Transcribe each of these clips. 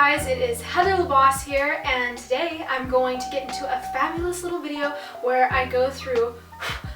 guys, it is LeBas here, and today I'm going to get into a fabulous little video where I go through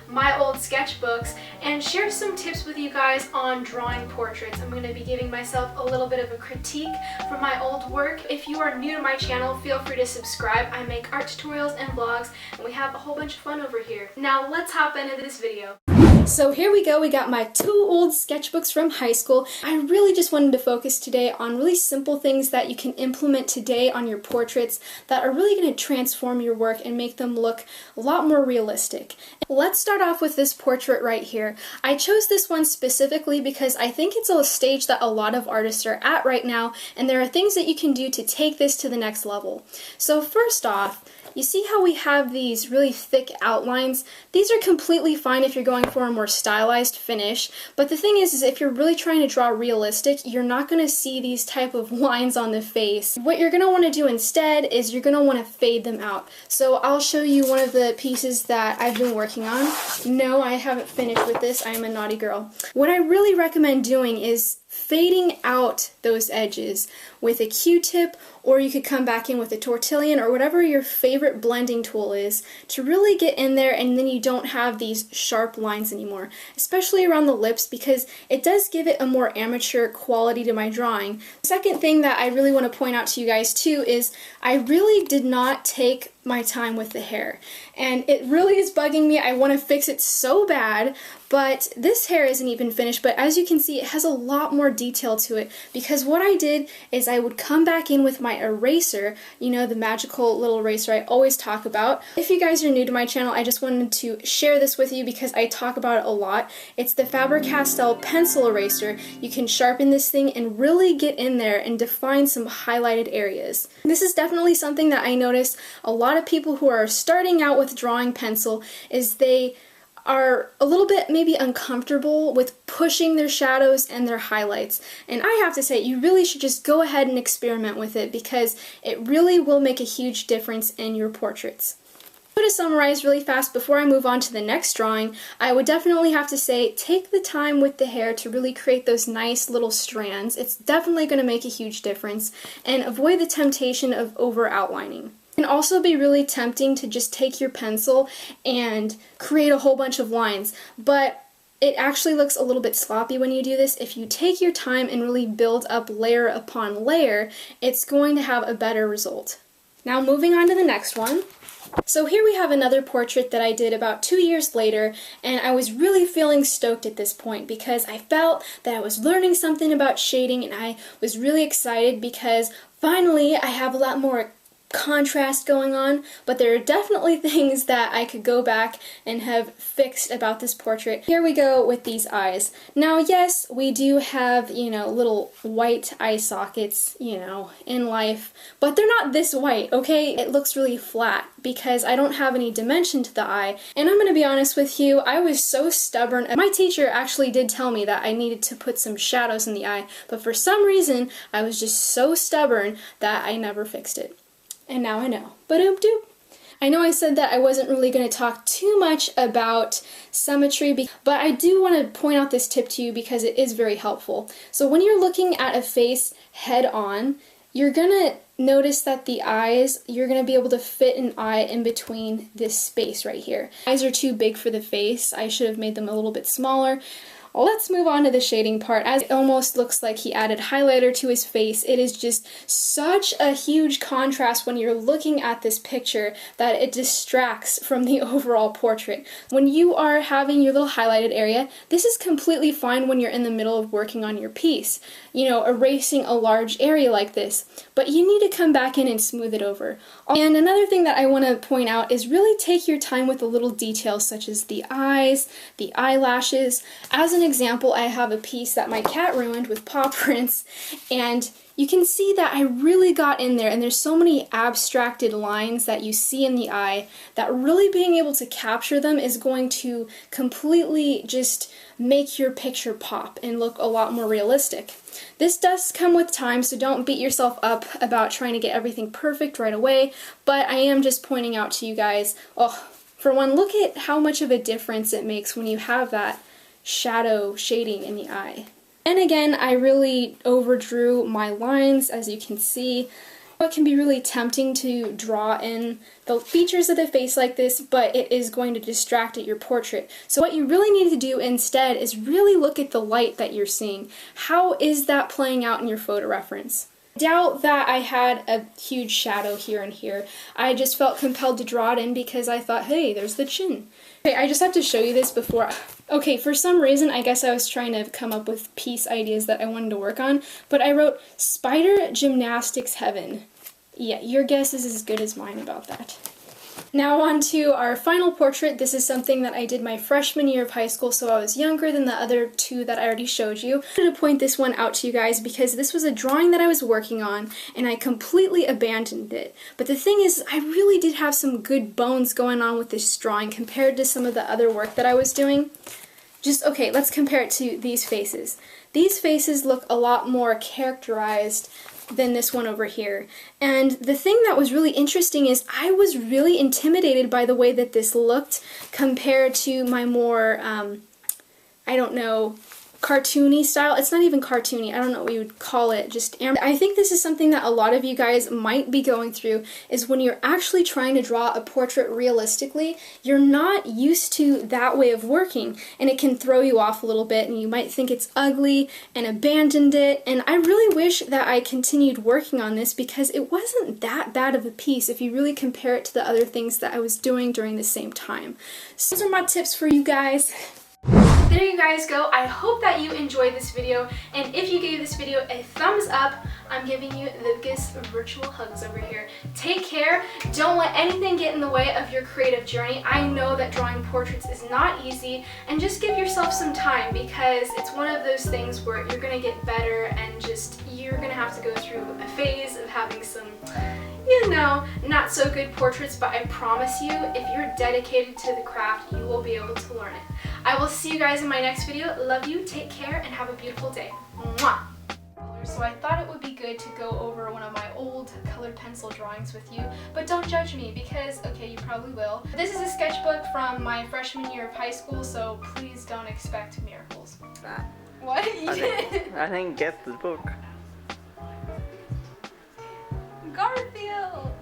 my old sketchbooks and share some tips with you guys on drawing portraits. I'm going to be giving myself a little bit of a critique from my old work. If you are new to my channel, feel free to subscribe. I make art tutorials and vlogs, and we have a whole bunch of fun over here. Now let's hop into this video. So here we go, we got my two old sketchbooks from high school. I really just wanted to focus today on really simple things that you can implement today on your portraits that are really going to transform your work and make them look a lot more realistic. Let's start off with this portrait right here. I chose this one specifically because I think it's a stage that a lot of artists are at right now, and there are things that you can do to take this to the next level. So first off, you see how we have these really thick outlines? These are completely fine if you're going for a more stylized finish, but the thing is if you're really trying to draw realistic, you're not going to see these type of lines on the face. What you're going to want to do instead is you're going to want to fade them out. So I'll show you one of the pieces that I've been working on. No, I haven't finished with this. I am a naughty girl. What I really recommend doing is fading out those edges with a Q-tip, or you could come back in with a tortillon or whatever your favorite blending tool is to really get in there, and then you don't have these sharp lines anymore, especially around the lips, because it does give it a more amateur quality to my drawing. The second thing that I really want to point out to you guys too is I really did not take my time with the hair, and it really is bugging me. I want to fix it so bad, but this hair isn't even finished, but as you can see it has a lot more detail to it, because what I did is I would come back in with my eraser, you know, the magical little eraser I always talk about. If you guys are new to my channel, I just wanted to share this with you because I talk about it a lot. It's the Faber-Castell pencil eraser. You can sharpen this thing and really get in there and define some highlighted areas. This is definitely something that I noticed a lot of people who are starting out with drawing pencil is they are a little bit maybe uncomfortable with pushing their shadows and their highlights. And I have to say, you really should just go ahead and experiment with it because it really will make a huge difference in your portraits. So to summarize really fast before I move on to the next drawing, I would definitely have to say take the time with the hair to really create those nice little strands. It's definitely going to make a huge difference, and avoid the temptation of over outlining. It can also be really tempting to just take your pencil and create a whole bunch of lines, but it actually looks a little bit sloppy when you do this. If you take your time and really build up layer upon layer, it's going to have a better result. Now moving on to the next one. So here we have another portrait that I did about 2 years later, and I was really feeling stoked at this point because I felt that I was learning something about shading, and I was really excited because finally I have a lot more contrast going on, but there are definitely things that I could go back and have fixed about this portrait. Here we go with these eyes. Now yes, we do have, you know, little white eye sockets, you know, in life, but they're not this white, okay? It looks really flat because I don't have any dimension to the eye, and I'm gonna be honest with you, I was so stubborn. My teacher actually did tell me that I needed to put some shadows in the eye, but for some reason I was just so stubborn that I never fixed it. And now I know. Ba-doop-doop. I know I said that I wasn't really going to talk too much about symmetry, but I do want to point out this tip to you because it is very helpful. So when you're looking at a face head on, you're going to notice that the eyes, you're going to be able to fit an eye in between this space right here. Eyes are too big for the face. I should have made them a little bit smaller. Let's move on to the shading part. As it almost looks like he added highlighter to his face, it is just such a huge contrast when you're looking at this picture that it distracts from the overall portrait. When you are having your little highlighted area, this is completely fine when you're in the middle of working on your piece, you know, erasing a large area like this, but you need to come back in and smooth it over. And another thing that I want to point out is really take your time with the little details such as the eyes, the eyelashes. As an example, I have a piece that my cat ruined with paw prints, and you can see that I really got in there, and there's so many abstracted lines that you see in the eye that really being able to capture them is going to completely just make your picture pop and look a lot more realistic. This does come with time, so don't beat yourself up about trying to get everything perfect right away, but I am just pointing out to you guys, for one, look at how much of a difference it makes when you have that shadow shading in the eye. And again, I really overdrew my lines, as you can see. It can be really tempting to draw in the features of the face like this, but it is going to distract at your portrait. So what you really need to do instead is really look at the light that you're seeing. How is that playing out in your photo reference? I doubt that I had a huge shadow here and here. I just felt compelled to draw it in because I thought, hey, there's the chin. Okay, I just have to show you this before. Okay, for some reason, I guess I was trying to come up with piece ideas that I wanted to work on, but I wrote Spider Gymnastics Heaven. Yeah, your guess is as good as mine about that. Now on to our final portrait. This is something that I did my freshman year of high school, so I was younger than the other two that I already showed you. I wanted to point this one out to you guys because this was a drawing that I was working on and I completely abandoned it. But the thing is, I really did have some good bones going on with this drawing compared to some of the other work that I was doing. Okay, let's compare it to these faces. These faces look a lot more characterized than this one over here. And the thing that was really interesting is I was really intimidated by the way that this looked compared to my more, I don't know, cartoony style. It's not even cartoony, I don't know what you would call it, I think this is something that a lot of you guys might be going through, is when you're actually trying to draw a portrait realistically, you're not used to that way of working, and it can throw you off a little bit, and you might think it's ugly and abandoned it, and I really wish that I continued working on this because it wasn't that bad of a piece if you really compare it to the other things that I was doing during the same time. So those are my tips for you guys. There you guys go. I hope that you enjoyed this video, and if you gave this video a thumbs up, I'm giving you the biggest virtual hugs over here. Take care. Don't let anything get in the way of your creative journey. I know that drawing portraits is not easy, and just give yourself some time because it's one of those things where you're going to get better and you're going to have to go through a phase of having some, you know, not so good portraits, but I promise you, if you're dedicated to the craft, you will be able to learn it. I will see you guys in my next video. Love you, take care, and have a beautiful day. Mwah! So I thought it would be good to go over one of my old colored pencil drawings with you, but don't judge me because, okay, you probably will. This is a sketchbook from my freshman year of high school, so please don't expect miracles. What? I didn't get the book. Garfield!